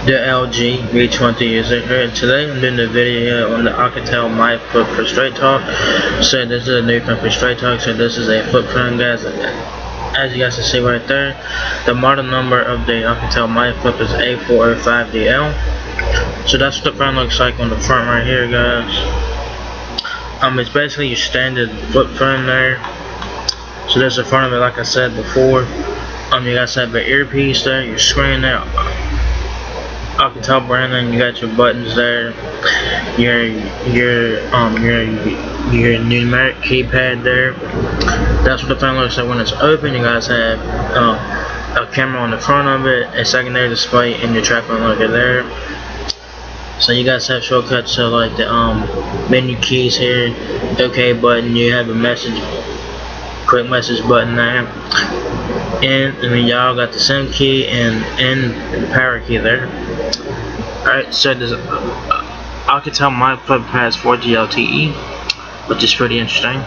The LG V20 user here. Today I'm doing the video on the Alcatel MYFLIP for Straight Talk. So this is a new phone for Straight Talk. So this is a flip phone, guys. As you guys can see right there, the model number of the Alcatel MYFLIP is A405DL. So that's what the phone looks like on the front right here, guys. It's basically your standard flip phone there. So there's the front of it, like I said before. You guys have the earpiece there, your screen there, Alcatel branding. You got your buttons there, your numeric keypad there. That's what the phone looks like when it's open. You guys have a camera on the front of it, a secondary display, and your tracking looker there. So you guys have shortcuts to like the menu keys here, OK button. You have a quick message button there, and y'all got the SIM key and the power key there. Alright, so this Alcatel MYFLIP has 4G LTE, which is pretty interesting.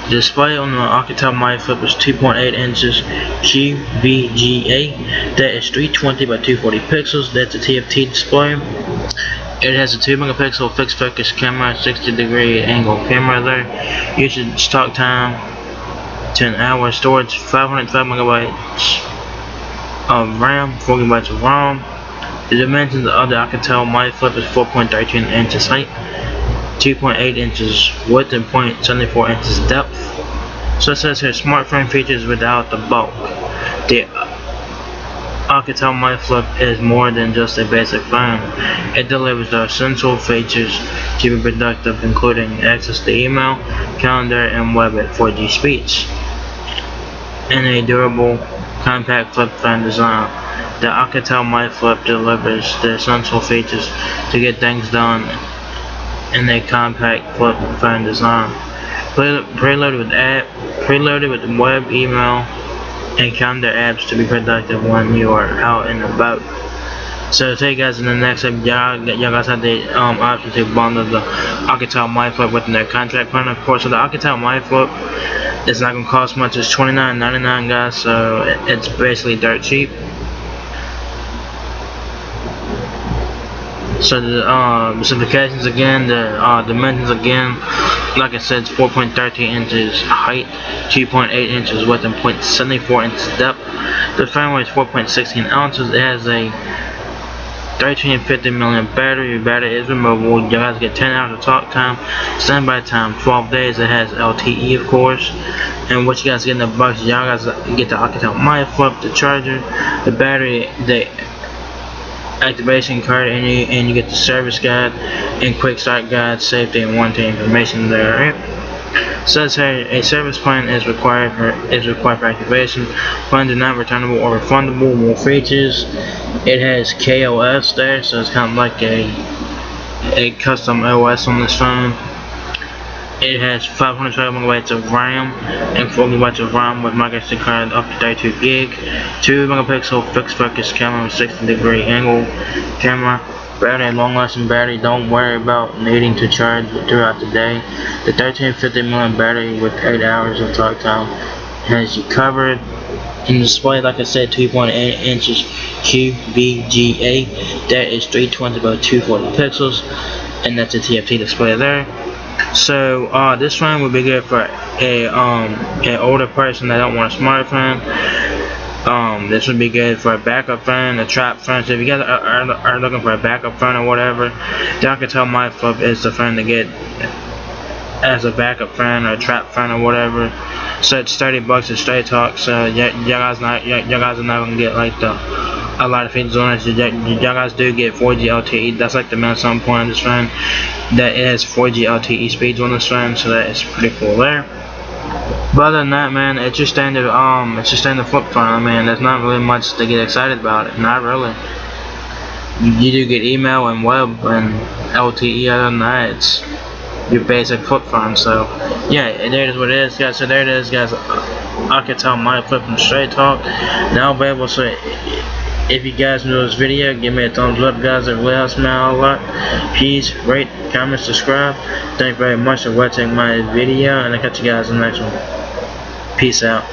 The display on the Alcatel MYFLIP is 2.8 inches QVGA. That is 320 by 240 pixels. That's a TFT display. It has a 2 megapixel fixed focus camera, 60-degree angle camera there. Usage talk time 10 hours. Storage 505 megabytes of RAM, 4 gigabytes of ROM. The dimensions of the Alcatel MYFLIP is 4.13 inches height, 2.8 inches width, and 0.74 inches depth. So it says here smartphone features without the bulk. The Alcatel MYFLIP is more than just a basic phone. It delivers the essential features to be productive, including access to email, calendar, and web at 4G speeds, and a durable, compact flip phone design. The Alcatel MYFLIP delivers the essential features to get things done in a compact flip phone design. Preloaded with web, email, and calendar apps to be productive when you are out and about. So take guys in the next episode, y'all guys have the option to bundle the Alcatel MYFLIP within their contract plan, of course. So the Alcatel MYFLIP is not gonna cost much. It's $29.99, guys. So it's basically dirt cheap. So the specifications again, the dimensions again, like I said, it's 4.13 inches height, 2.8 inches width, and 0.74 inches depth. The phone weighs 4.16 ounces. It has a 1350 milliamp battery. Your battery is removable. You guys get 10 hours of talk time, standby time 12 days. It has LTE, of course. And what you guys get in the box, y'all guys get the Alcatel MYFLIP, the charger, the battery, the activation card, and you get the service guide and quick start guide, safety and warranty information there. Right? Says here a service plan is required for activation. Funds are not returnable or refundable. More features. It has KOS there, so it's kind of like a custom OS on this phone. It has 512 megabytes of RAM and 4 gigabytes of ROM with microSD card up to 32 gig. 2 megapixel fixed focus camera with 60-degree angle camera. Battery, long-lasting battery. Don't worry about needing to charge throughout the day. The 1350 milliamp battery with 8 hours of talk time has you covered. In the display, like I said, 2.8 inches QVGA. That is 320 by 240 pixels, and that's a TFT display there. So this phone would be good for an older person that don't want a smartphone. This would be good for a backup phone, a trap phone. So if you guys are looking for a backup phone or whatever, the Alcatel MYFLIP is the phone to get as a backup phone or a trap phone or whatever. So it's $30 at Straight Talk. So y'all guys are not gonna get like a lot of features on it. So y'all guys do get 4G LTE. That's like the main selling point of this phone, that it has 4G LTE speeds on this phone. So that is pretty cool there. But other than that, man, it's your standard flip phone. Man, there's not really much to get excited about it. Not really. You do get email and web and LTE. Other than that, it's your basic flip phone. So yeah, there is what it is, guys. So there it is, guys. Alcatel MYFLIP from Straight Talk now available. So if you guys enjoyed this video, give me a thumbs up, guys. It really helps me out a lot. Please rate, comment, subscribe. Thank you very much for watching my video, and I'll catch you guys in the next one. Peace out.